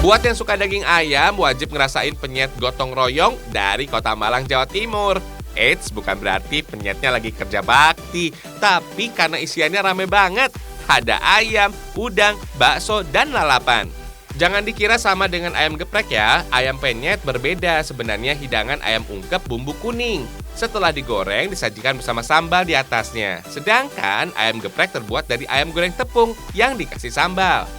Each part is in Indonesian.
Buat yang suka daging ayam, wajib ngerasain penyet gotong royong dari Kota Malang, Jawa Timur. Eits, bukan berarti penyetnya lagi kerja bakti, tapi karena isiannya rame banget. Ada ayam, udang, bakso, dan lalapan. Jangan dikira sama dengan ayam geprek ya, ayam penyet berbeda, sebenarnya hidangan ayam ungkep bumbu kuning. Setelah digoreng, disajikan bersama sambal di atasnya. Sedangkan ayam geprek terbuat dari ayam goreng tepung yang dikasih sambal.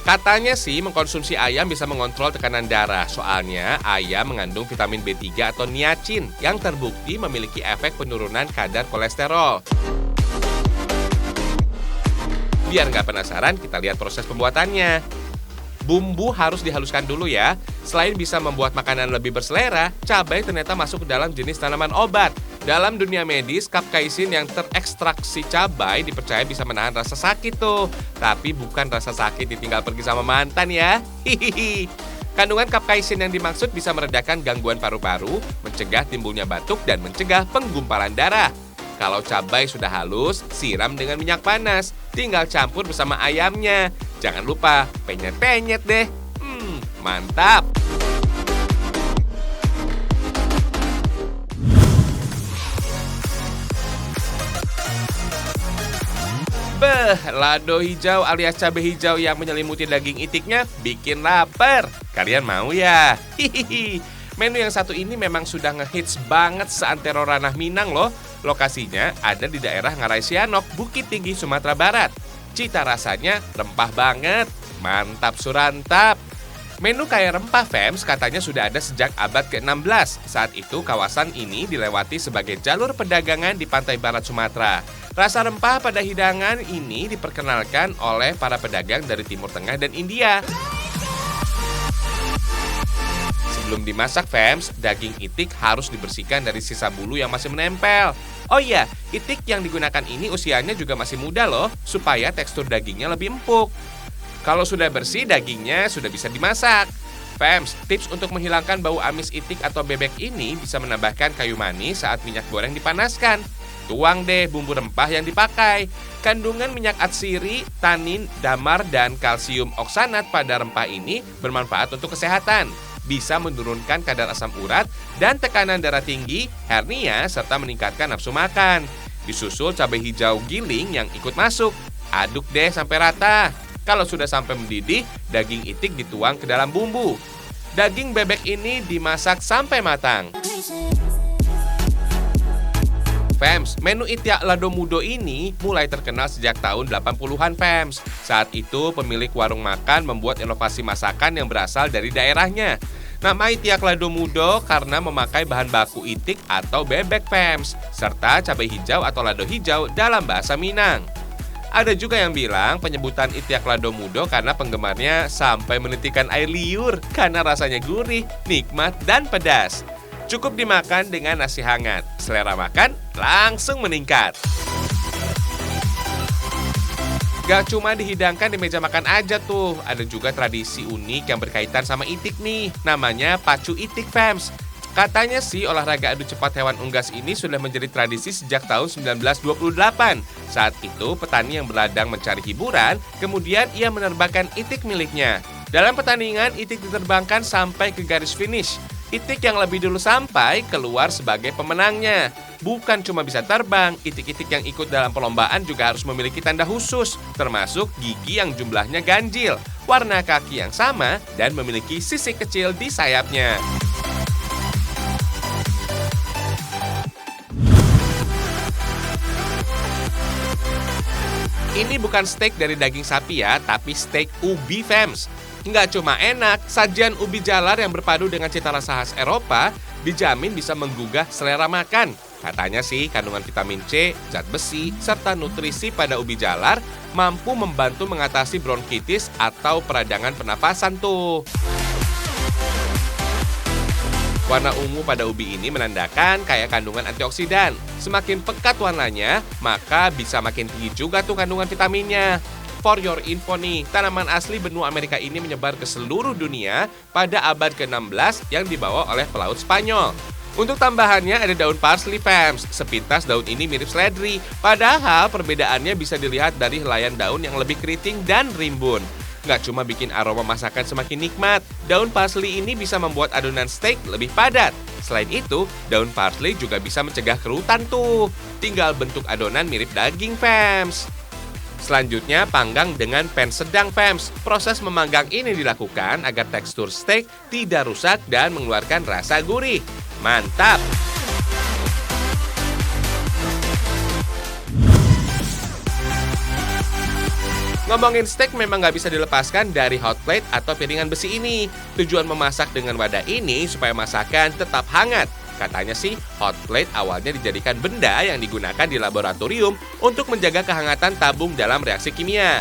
Katanya sih mengkonsumsi ayam bisa mengontrol tekanan darah, soalnya ayam mengandung vitamin B3 atau niacin yang terbukti memiliki efek penurunan kadar kolesterol. Biar nggak penasaran, kita lihat proses pembuatannya. Bumbu harus dihaluskan dulu ya. Selain bisa membuat makanan lebih berselera, cabai ternyata masuk ke dalam jenis tanaman obat. Dalam dunia medis, kapsaisin yang terekstraksi cabai dipercaya bisa menahan rasa sakit tuh. Tapi bukan rasa sakit ditinggal pergi sama mantan ya. Hihihi. Kandungan kapsaisin yang dimaksud bisa meredakan gangguan paru-paru, mencegah timbulnya batuk, dan mencegah penggumpalan darah. Kalau cabai sudah halus, siram dengan minyak panas. Tinggal campur bersama ayamnya. Jangan lupa penyet-penyet deh. Mantap! Beh, lado hijau alias cabai hijau yang menyelimuti daging itiknya bikin lapar. Kalian mau ya? Hihihi. Menu yang satu ini memang sudah ngehits banget seantero ranah Minang loh. Lokasinya ada di daerah Ngarai Sianok, Bukit Tinggi, Sumatera Barat. Cita rasanya rempah banget. Mantap surantap. Menu kaya rempah Fems katanya sudah ada sejak abad ke-16. Saat itu kawasan ini dilewati sebagai jalur perdagangan di pantai barat Sumatera. Rasa rempah pada hidangan ini diperkenalkan oleh para pedagang dari Timur Tengah dan India. Sebelum dimasak Fems, daging itik harus dibersihkan dari sisa bulu yang masih menempel. Oh iya, itik yang digunakan ini usianya juga masih muda loh, supaya tekstur dagingnya lebih empuk. Kalau sudah bersih, dagingnya sudah bisa dimasak. Fems, tips untuk menghilangkan bau amis itik atau bebek ini bisa menambahkan kayu manis saat minyak goreng dipanaskan. Tuang deh bumbu rempah yang dipakai. Kandungan minyak atsiri, tanin, damar, dan kalsium oksanat pada rempah ini bermanfaat untuk kesehatan. Bisa menurunkan kadar asam urat dan tekanan darah tinggi, hernia, serta meningkatkan nafsu makan. Disusul cabai hijau giling yang ikut masuk. Aduk deh sampai rata. Kalau sudah sampai mendidih, daging itik dituang ke dalam bumbu. Daging bebek ini dimasak sampai matang. Fems, menu Itiak Lado Mudo ini mulai terkenal sejak tahun 80-an Fems. Saat itu pemilik warung makan membuat inovasi masakan yang berasal dari daerahnya. Nama Itiak Lado Mudo karena memakai bahan baku itik atau bebek Fems, serta cabai hijau atau lado hijau dalam bahasa Minang. Ada juga yang bilang penyebutan Itiak Lado Mudo karena penggemarnya sampai menitikan air liur karena rasanya gurih, nikmat, dan pedas. Cukup dimakan dengan nasi hangat. Selera makan langsung meningkat. Gak cuma dihidangkan di meja makan aja tuh. Ada juga tradisi unik yang berkaitan sama itik nih. Namanya pacu itik Fems. Katanya sih olahraga adu cepat hewan unggas ini sudah menjadi tradisi sejak tahun 1928. Saat itu petani yang berladang mencari hiburan, kemudian ia menerbangkan itik miliknya. Dalam pertandingan, itik diterbangkan sampai ke garis finish. Itik yang lebih dulu sampai keluar sebagai pemenangnya. Bukan cuma bisa terbang, itik-itik yang ikut dalam perlombaan juga harus memiliki tanda khusus, termasuk gigi yang jumlahnya ganjil, warna kaki yang sama, dan memiliki sisik kecil di sayapnya. Ini bukan steak dari daging sapi ya, tapi steak ubi Fems. Nggak cuma enak, sajian ubi jalar yang berpadu dengan cita rasa khas Eropa dijamin bisa menggugah selera makan. Katanya sih kandungan vitamin C, zat besi, serta nutrisi pada ubi jalar mampu membantu mengatasi bronkitis atau peradangan pernapasan tuh. Warna ungu pada ubi ini menandakan kaya kandungan antioksidan. Semakin pekat warnanya, maka bisa makin tinggi juga tuh kandungan vitaminnya. For your info nih, tanaman asli benua Amerika ini menyebar ke seluruh dunia pada abad ke-16 yang dibawa oleh pelaut Spanyol. Untuk tambahannya ada daun parsley Fems. Sepintas daun ini mirip seledri, padahal perbedaannya bisa dilihat dari helaian daun yang lebih keriting dan rimbun. nggak cuma bikin aroma masakan semakin nikmat, daun parsley ini bisa membuat adonan steak lebih padat. Selain itu, daun parsley juga bisa mencegah kerutan tuh. Tinggal bentuk adonan mirip daging, fams. Selanjutnya, panggang dengan pan sedang, fams. Proses memanggang ini dilakukan agar tekstur steak tidak rusak dan mengeluarkan rasa gurih. Mantap! Ngomongin steak memang nggak bisa dilepaskan dari hot plate atau piringan besi ini. Tujuan memasak dengan wadah ini supaya masakan tetap hangat. Katanya sih, hot plate awalnya dijadikan benda yang digunakan di laboratorium untuk menjaga kehangatan tabung dalam reaksi kimia.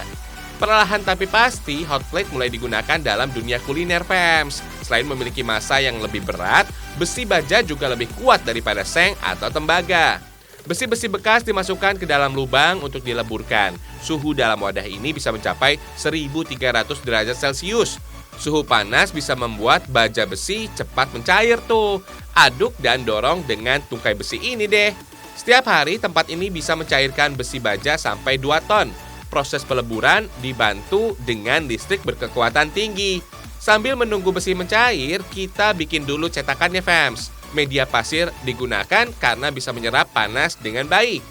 Perlahan tapi pasti, hot plate mulai digunakan dalam dunia kuliner, fams. Selain memiliki massa yang lebih berat, besi baja juga lebih kuat daripada seng atau tembaga. Besi-besi bekas dimasukkan ke dalam lubang untuk dileburkan. Suhu dalam wadah ini bisa mencapai 1300 derajat Celcius. Suhu panas bisa membuat baja besi cepat mencair tuh. Aduk dan dorong dengan tungkai besi ini deh. Setiap hari tempat ini bisa mencairkan besi baja sampai 2 ton. Proses peleburan dibantu dengan listrik berkekuatan tinggi. Sambil menunggu besi mencair, kita bikin dulu cetakannya, fams. Media pasir digunakan karena bisa menyerap panas dengan baik.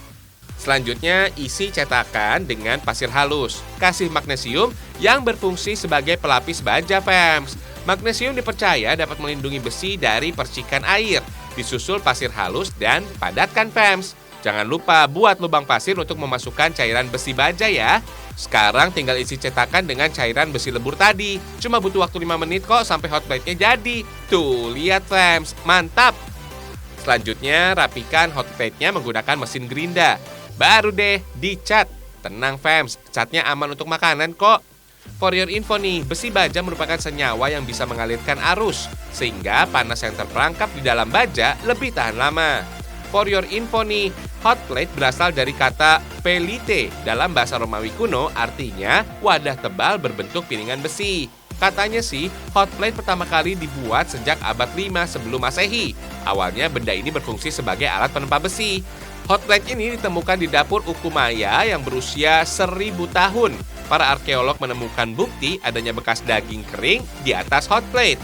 Selanjutnya, isi cetakan dengan pasir halus. Kasih magnesium yang berfungsi sebagai pelapis baja, fams. Magnesium dipercaya dapat melindungi besi dari percikan air. Disusul pasir halus dan padatkan, fams. Jangan lupa buat lubang pasir untuk memasukkan cairan besi baja ya. Sekarang tinggal isi cetakan dengan cairan besi lebur tadi. Cuma butuh waktu 5 menit kok sampai hot plate-nya jadi. Tuh, lihat, fams, mantap. Selanjutnya, rapikan hot plate-nya menggunakan mesin gerinda. Baru deh dicat. Tenang, fams, catnya aman untuk makanan kok. For your info nih, besi baja merupakan senyawa yang bisa mengalirkan arus, sehingga panas yang terperangkap di dalam baja lebih tahan lama. For your info nih, hot plate berasal dari kata pelite. Dalam bahasa Romawi kuno artinya wadah tebal berbentuk piringan besi. Katanya sih, hot plate pertama kali dibuat sejak abad 5 sebelum Masehi. Awalnya benda ini berfungsi sebagai alat penempa besi. Hot plate ini ditemukan di dapur Ukumaya yang berusia 1000 tahun. Para arkeolog menemukan bukti adanya bekas daging kering di atas hot plate.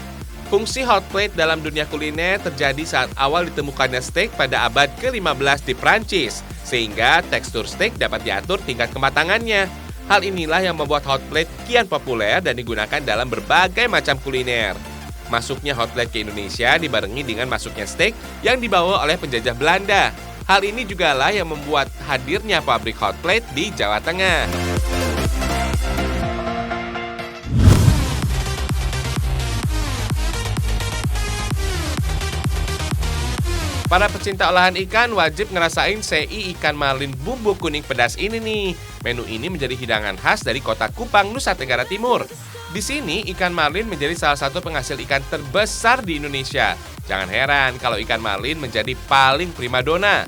Fungsi hot plate dalam dunia kuliner terjadi saat awal ditemukannya steak pada abad ke-15 di Prancis, sehingga tekstur steak dapat diatur tingkat kematangannya. Hal inilah yang membuat hot plate kian populer dan digunakan dalam berbagai macam kuliner. Masuknya hot plate ke Indonesia dibarengi dengan masuknya steak yang dibawa oleh penjajah Belanda. Hal ini jugalah yang membuat hadirnya pabrik hot plate di Jawa Tengah. Para pecinta olahan ikan wajib ngerasain sei ikan marlin bumbu kuning pedas ini nih. Menu ini menjadi hidangan khas dari kota Kupang, Nusa Tenggara Timur. Di sini, ikan marlin menjadi salah satu penghasil ikan terbesar di Indonesia. Jangan heran kalau ikan marlin menjadi paling primadona.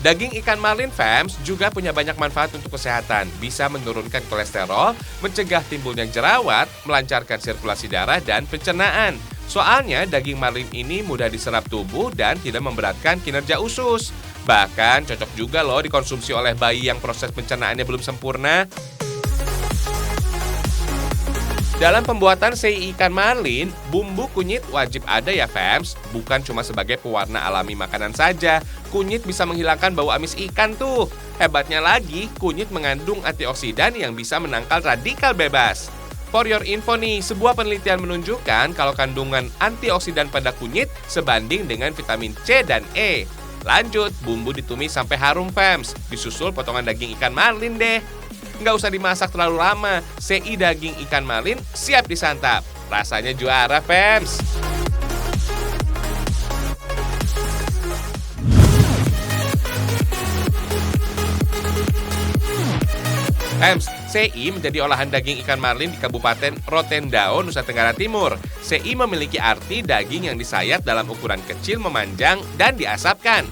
Daging ikan marlin, fams, juga punya banyak manfaat untuk kesehatan. Bisa menurunkan kolesterol, mencegah timbulnya jerawat, melancarkan sirkulasi darah dan pencernaan. Soalnya daging marlin ini mudah diserap tubuh dan tidak memberatkan kinerja usus. Bahkan cocok juga loh dikonsumsi oleh bayi yang proses pencernaannya belum sempurna. Dalam pembuatan sei ikan marlin, bumbu kunyit wajib ada ya, fams. Bukan cuma sebagai pewarna alami makanan saja. Kunyit bisa menghilangkan bau amis ikan tuh. Hebatnya lagi, kunyit mengandung antioksidan yang bisa menangkal radikal bebas. For your info nih, sebuah penelitian menunjukkan kalau kandungan antioksidan pada kunyit sebanding dengan vitamin C dan E. Lanjut, bumbu ditumis sampai harum, fams. Disusul potongan daging ikan marlin deh. Nggak usah dimasak terlalu lama, sei daging ikan marlin siap disantap. Rasanya juara, fams. Fams, sei menjadi olahan daging ikan marlin di Kabupaten Rotendao, Nusa Tenggara Timur. Sei memiliki arti daging yang disayat dalam ukuran kecil, memanjang, dan diasapkan.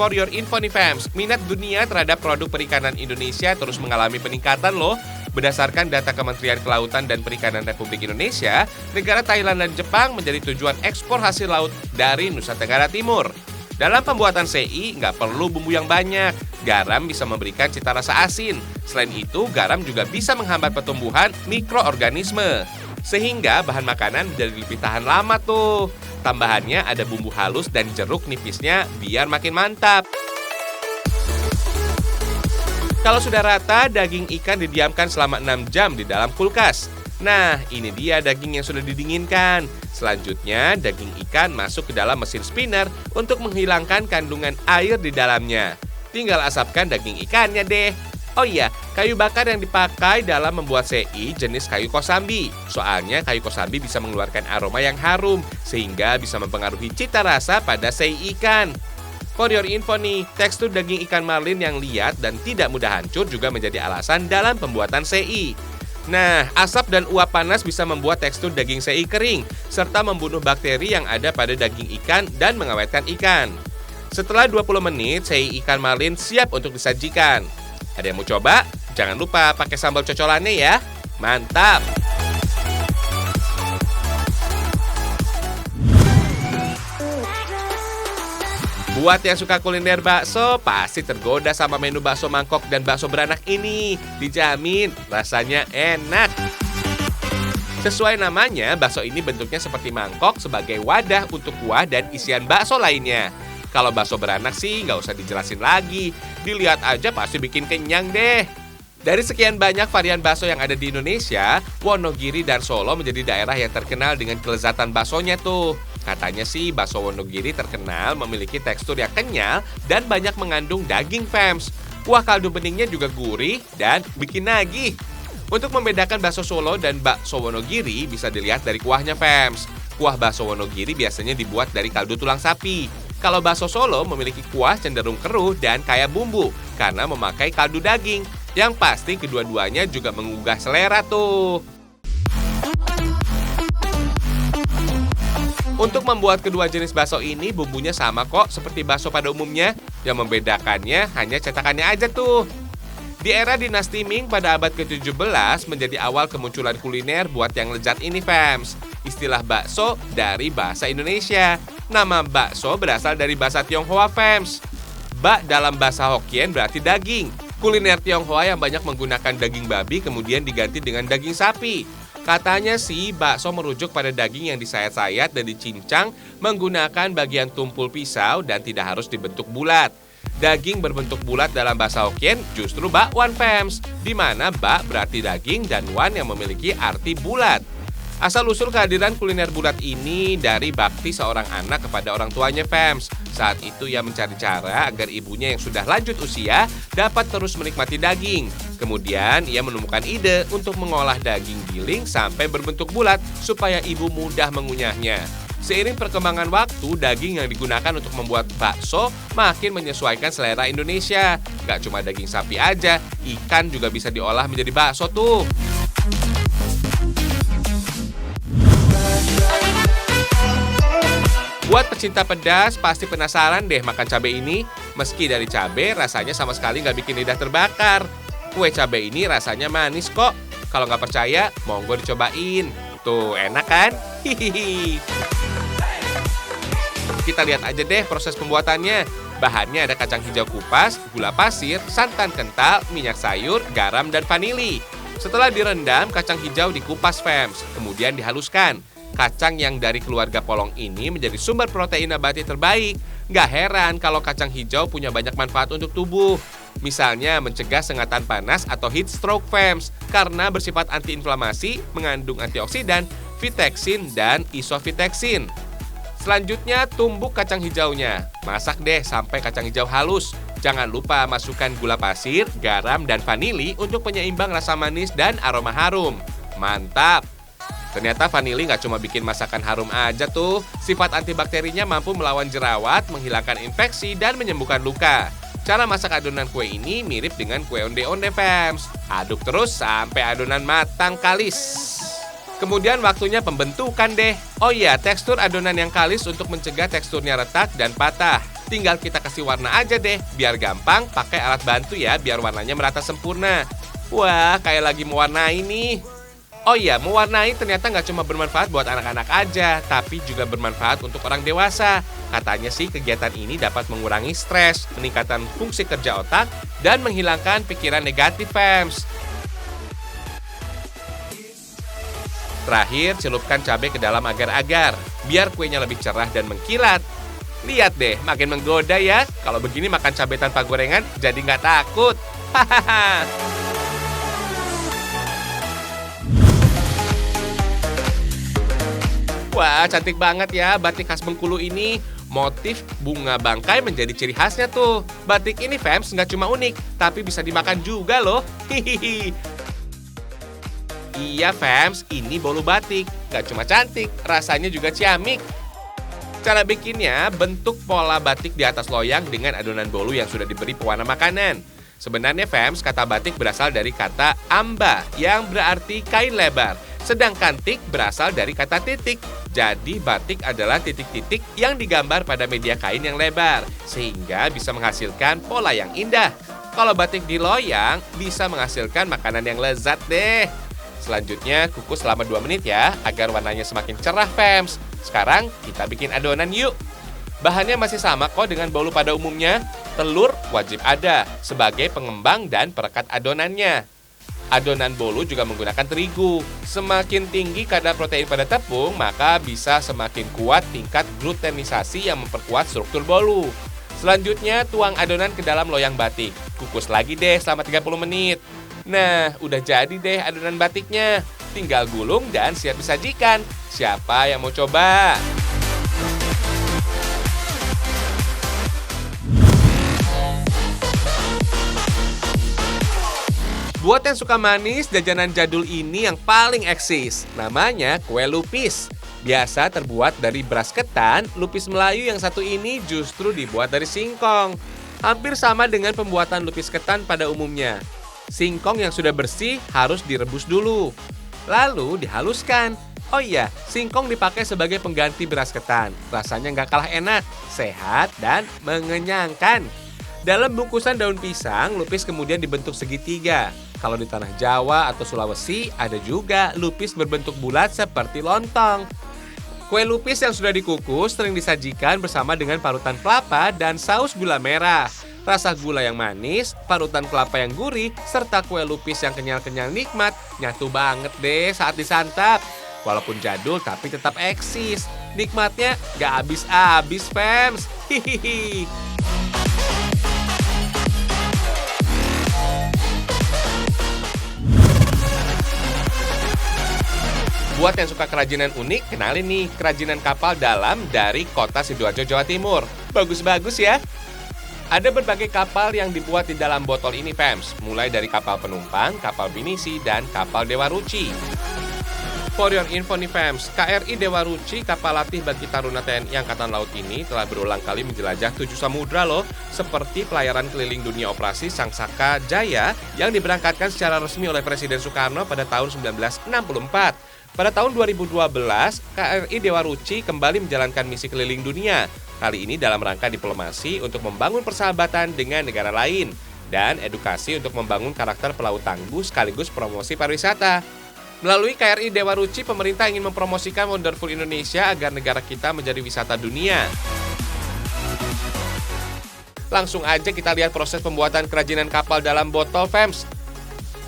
For your info nih, fams, minat dunia terhadap produk perikanan Indonesia terus mengalami peningkatan loh. Berdasarkan data Kementerian Kelautan dan Perikanan Republik Indonesia, negara Thailand dan Jepang menjadi tujuan ekspor hasil laut dari Nusa Tenggara Timur. Dalam pembuatan sei, nggak perlu bumbu yang banyak. Garam bisa memberikan cita rasa asin. Selain itu, garam juga bisa menghambat pertumbuhan mikroorganisme. Sehingga bahan makanan menjadi lebih tahan lama tuh. Tambahannya ada bumbu halus dan jeruk nipisnya biar makin mantap. Kalau sudah rata, daging ikan didiamkan selama 6 jam di dalam kulkas. Nah, ini dia daging yang sudah didinginkan. Selanjutnya, daging ikan masuk ke dalam mesin spinner untuk menghilangkan kandungan air di dalamnya. Tinggal asapkan daging ikannya deh. Oh iya, kayu bakar yang dipakai dalam membuat sei jenis kayu kosambi. Soalnya kayu kosambi bisa mengeluarkan aroma yang harum, sehingga bisa mempengaruhi cita rasa pada sei ikan. For your info nih, tekstur daging ikan marlin yang liat dan tidak mudah hancur juga menjadi alasan dalam pembuatan sei. Nah, asap dan uap panas bisa membuat tekstur daging sei kering, serta membunuh bakteri yang ada pada daging ikan dan mengawetkan ikan. Setelah 20 menit, sei ikan marlin siap untuk disajikan. Ada yang mau coba? Jangan lupa pakai sambal cocolannya ya. Mantap! Buat yang suka kuliner bakso, pasti tergoda sama menu bakso mangkok dan bakso beranak ini. Dijamin, rasanya enak. Sesuai namanya, bakso ini bentuknya seperti mangkok sebagai wadah untuk kuah dan isian bakso lainnya. Kalau bakso beranak sih nggak usah dijelasin lagi. Dilihat aja pasti bikin kenyang deh. Dari sekian banyak varian bakso yang ada di Indonesia, Wonogiri dan Solo menjadi daerah yang terkenal dengan kelezatan baksonya tuh. Katanya sih bakso Wonogiri terkenal memiliki tekstur yang kenyal dan banyak mengandung daging fams. Kuah kaldu beningnya juga gurih dan bikin nagih. Untuk membedakan bakso Solo dan bakso Wonogiri bisa dilihat dari kuahnya fams. Kuah bakso Wonogiri biasanya dibuat dari kaldu tulang sapi. Kalau bakso Solo memiliki kuah cenderung keruh dan kaya bumbu karena memakai kaldu daging. Yang pasti kedua-duanya juga menggugah selera tuh. Untuk membuat kedua jenis bakso ini bumbunya sama kok seperti bakso pada umumnya. Yang membedakannya hanya cetakannya aja tuh. Di era dinasti Ming pada abad ke-17 menjadi awal kemunculan kuliner buat yang lezat ini fams. Istilah bakso dari bahasa Indonesia. Nama bakso berasal dari bahasa Tionghoa fams. Bak dalam bahasa Hokkien berarti daging. Kuliner Tionghoa yang banyak menggunakan daging babi kemudian diganti dengan daging sapi. Katanya sih bakso merujuk pada daging yang disayat-sayat dan dicincang menggunakan bagian tumpul pisau dan tidak harus dibentuk bulat. Daging berbentuk bulat dalam bahasa Hokkien justru bakwan fams, di mana bak berarti daging dan wan yang memiliki arti bulat. Asal-usul kehadiran kuliner bulat ini dari bakti seorang anak kepada orang tuanya fams. Saat itu ia mencari cara agar ibunya yang sudah lanjut usia dapat terus menikmati daging. Kemudian ia menemukan ide untuk mengolah daging giling sampai berbentuk bulat supaya ibu mudah mengunyahnya. Seiring perkembangan waktu, daging yang digunakan untuk membuat bakso makin menyesuaikan selera Indonesia. Gak cuma daging sapi aja, ikan juga bisa diolah menjadi bakso tuh. Buat pecinta pedas, pasti penasaran deh makan cabai ini. Meski dari cabai, rasanya sama sekali nggak bikin lidah terbakar. Kue cabai ini rasanya manis kok. Kalau nggak percaya, monggo dicobain. Tuh, enak kan? Hihihi. Kita lihat aja deh proses pembuatannya. Bahannya ada kacang hijau kupas, gula pasir, santan kental, minyak sayur, garam, dan vanili. Setelah direndam, kacang hijau dikupas fams, kemudian dihaluskan. Kacang yang dari keluarga polong ini menjadi sumber protein nabati terbaik. Nggak heran kalau kacang hijau punya banyak manfaat untuk tubuh. Misalnya mencegah sengatan panas atau heat stroke fams karena bersifat antiinflamasi, mengandung antioksidan, viteksin, dan isoviteksin. Selanjutnya tumbuk kacang hijaunya. Masak deh sampai kacang hijau halus. Jangan lupa masukkan gula pasir, garam, dan vanili untuk penyeimbang rasa manis dan aroma harum. Mantap! Ternyata vanili nggak cuma bikin masakan harum aja tuh. Sifat antibakterinya mampu melawan jerawat, menghilangkan infeksi, dan menyembuhkan luka. Cara masak adonan kue ini mirip dengan kue onde-onde fams. Aduk terus sampai adonan matang kalis. Kemudian waktunya pembentukan deh. Oh iya, tekstur adonan yang kalis untuk mencegah teksturnya retak dan patah. Tinggal kita kasih warna aja deh. Biar gampang, pakai alat bantu ya biar warnanya merata sempurna. Wah, kayak lagi mewarnai nih. Oh iya, mewarnai ternyata nggak cuma bermanfaat buat anak-anak aja, tapi juga bermanfaat untuk orang dewasa. Katanya sih kegiatan ini dapat mengurangi stres, meningkatkan fungsi kerja otak, dan menghilangkan pikiran negatif, fams. Terakhir, celupkan cabai ke dalam agar-agar, biar kuenya lebih cerah dan mengkilat. Lihat deh, makin menggoda ya. Kalau begini makan cabai tanpa gorengan, jadi nggak takut. Hahaha. Wah, cantik banget ya batik khas Bengkulu ini. Motif bunga bangkai menjadi ciri khasnya tuh. Batik ini, fams, nggak cuma unik, tapi bisa dimakan juga loh. Hihihi. Iya, fams, ini bolu batik. Nggak cuma cantik, rasanya juga ciamik. Cara bikinnya, bentuk pola batik di atas loyang dengan adonan bolu yang sudah diberi pewarna makanan. Sebenarnya, fams, kata batik berasal dari kata amba yang berarti kain lebar. Sedangkan tik berasal dari kata titik. Jadi batik adalah titik-titik yang digambar pada media kain yang lebar, sehingga bisa menghasilkan pola yang indah. Kalau batik di loyang, bisa menghasilkan makanan yang lezat deh. Selanjutnya, kukus selama 2 menit ya, agar warnanya semakin cerah, fams. Sekarang, kita bikin adonan yuk. Bahannya masih sama kok dengan bolu pada umumnya. Telur wajib ada, sebagai pengembang dan perekat adonannya. Adonan bolu juga menggunakan terigu. Semakin tinggi kadar protein pada tepung, maka bisa semakin kuat tingkat glutenisasi yang memperkuat struktur bolu. Selanjutnya, tuang adonan ke dalam loyang batik. Kukus lagi deh selama 30 menit. Nah, udah jadi deh adonan batiknya. Tinggal gulung dan siap disajikan. Siapa yang mau coba? Buat yang suka manis, jajanan jadul ini yang paling eksis. Namanya kue lupis. Biasa terbuat dari beras ketan, lupis Melayu yang satu ini justru dibuat dari singkong. Hampir sama dengan pembuatan lupis ketan pada umumnya. Singkong yang sudah bersih harus direbus dulu. Lalu dihaluskan. Oh iya, singkong dipakai sebagai pengganti beras ketan. Rasanya nggak kalah enak, sehat, dan mengenyangkan. Dalam bungkusan daun pisang, lupis kemudian dibentuk segitiga. Kalau di tanah Jawa atau Sulawesi, ada juga lupis berbentuk bulat seperti lontong. Kue lupis yang sudah dikukus sering disajikan bersama dengan parutan kelapa dan saus gula merah. Rasa gula yang manis, parutan kelapa yang gurih, serta kue lupis yang kenyal-kenyal nikmat, nyatu banget deh saat disantap. Walaupun jadul tapi tetap eksis. Nikmatnya gak habis-habis, fams. Hihihi. Buat yang suka kerajinan unik, kenalin nih kerajinan kapal dalam dari kota Sidoarjo, Jawa Timur. Bagus-bagus ya. Ada berbagai kapal yang dibuat di dalam botol ini, fams. Mulai dari kapal penumpang, kapal pinisi, dan kapal Dewa Ruci. For your info nih, fams, KRI Dewa Ruci, kapal latih bagi taruna TNI Angkatan Laut ini telah berulang kali menjelajah 7 samudra loh, seperti pelayaran keliling dunia operasi Sangsaka Jaya yang diberangkatkan secara resmi oleh Presiden Soekarno pada tahun 1964. Pada tahun 2012, KRI Dewa Ruci kembali menjalankan misi keliling dunia. Kali ini dalam rangka diplomasi untuk membangun persahabatan dengan negara lain dan edukasi untuk membangun karakter pelaut tangguh sekaligus promosi pariwisata. Melalui KRI Dewa Ruci, pemerintah ingin mempromosikan Wonderful Indonesia agar negara kita menjadi wisata dunia. Langsung aja kita lihat proses pembuatan kerajinan kapal dalam botol, fams.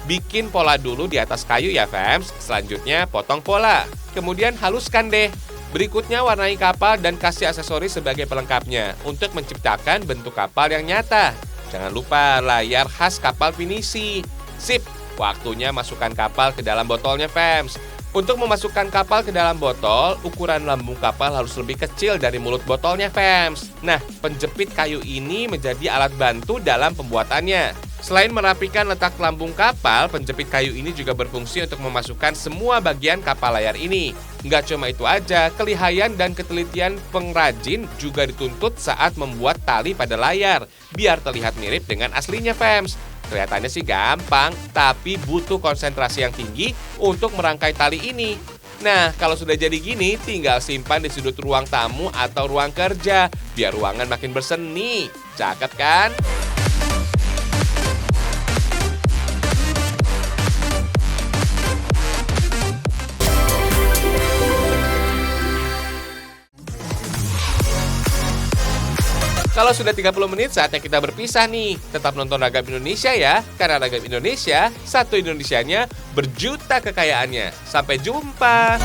Bikin pola dulu di atas kayu ya, fams. Selanjutnya potong pola. Kemudian haluskan deh. Berikutnya warnai kapal dan kasih aksesoris sebagai pelengkapnya untuk menciptakan bentuk kapal yang nyata. Jangan lupa layar khas kapal pinisi. Sip, waktunya masukkan kapal ke dalam botolnya, fams. Untuk memasukkan kapal ke dalam botol, ukuran lambung kapal harus lebih kecil dari mulut botolnya, fams. Nah, penjepit kayu ini menjadi alat bantu dalam pembuatannya. Selain merapikan letak lambung kapal, penjepit kayu ini juga berfungsi untuk memasukkan semua bagian kapal layar ini. Nggak cuma itu aja, kelihayan dan ketelitian pengrajin juga dituntut saat membuat tali pada layar, biar terlihat mirip dengan aslinya, fams. Kelihatannya sih gampang, tapi butuh konsentrasi yang tinggi untuk merangkai tali ini. Nah, kalau sudah jadi gini, tinggal simpan di sudut ruang tamu atau ruang kerja, biar ruangan makin berseni. Cakep kan? Kalau sudah 30 menit, saatnya kita berpisah nih. Tetap nonton Ragam Indonesia ya, karena Ragam Indonesia, satu Indonesianya berjuta kekayaannya. Sampai jumpa!